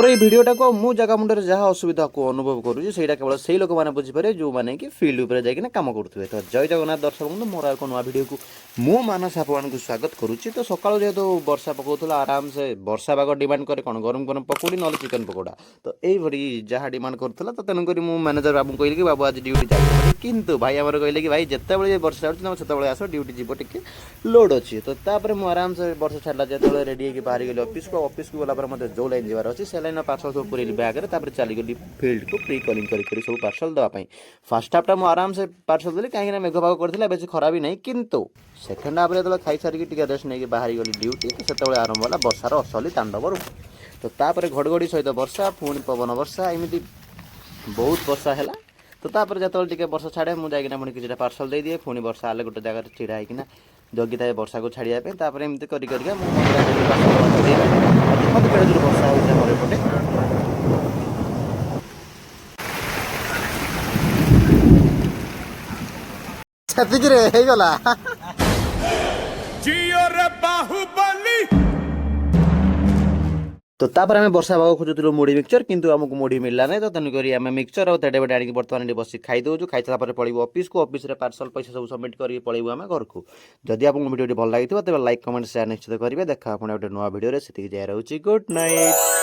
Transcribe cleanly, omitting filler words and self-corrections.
मोर ये भिडटा को मु जगह मुंडे जहाँ असुविधा को अनुभव करुँच से केवल से लोक मैंने बुझीपारे जो मैंने कि फील्ड उपर जाइए कम करुवे। तो जय जगन्नाथ दर्शक बंधु मोर एक नुआ भिड को मु मानस आपण को स्वागत करुच्ची। तो सकाळु जेहेतु वर्षा पकाउला आराम से वर्षा पाग डिमांड करे कौन गरम गरम पकोड़ी ना चिकेन पकोड़ा। तो यही जहाँ डिमांड करूला तो तेणुक मैनेजर बाबू कहली कि बाबू आज ड्यूटी जाए किंतु भाई आमर कहले कि भाई जिते वर्षा से आस ड्यूटी जीव टे लोड अच्छी। तो तापर मुझे आराम से वर्षा छाड़ा जो रेडी होकर बाहरी गली ऑफिस को गला मत जो लाइन जबार अच्छी से लाइन पार्सल सब पूरे बैग चलीगली फील्ड को प्री कलिंग कर सब पार्सल देवाई। फास्ट हाफ्टा मुझे आराम से पार्सल देली कहीं मेघ पाग करता बेस खराब नहीं किंतु सेकेंड हाफ जो खाई सारिक रेस्ट नहीं बाहरी गली ड्यूटी तो से आरंभ है वर्षार असली तांडव रूप। तो तापर घड़घड़ी सहित वर्षा पुणी पवन वर्षा एमती बहुत वर्षा है। तो तापर जो वर्षा छाड़े मुझे पुणी किसी पार्सल दे दिए पुणी वर्षा आले गोटे जगह छिड़ा होना जगी था वर्षा को छाड़ापी एमती करके वर्षा होपटे गला तो तापर आम वर्षा भाग खोजुलु मुढ़ी मिक्सचर किंतु आमको मुढ़ी मिलला ना। तो तेणुक आम मिक्सचर और तेटे बेटे आनिक बर्तमान बस खाई दौचु खाई सारा पड़ो ऑफिस को ऑफिस रे पार्सल पैसा सब सबमिट करके पलैबू आम घर को। जदि आपको वीडियो भल लगी तेज लाइक कमेंट शेयर निश्चित करेंगे। देखा आप गोटे नुआ भिडियो से जाए रही गुड नाइट।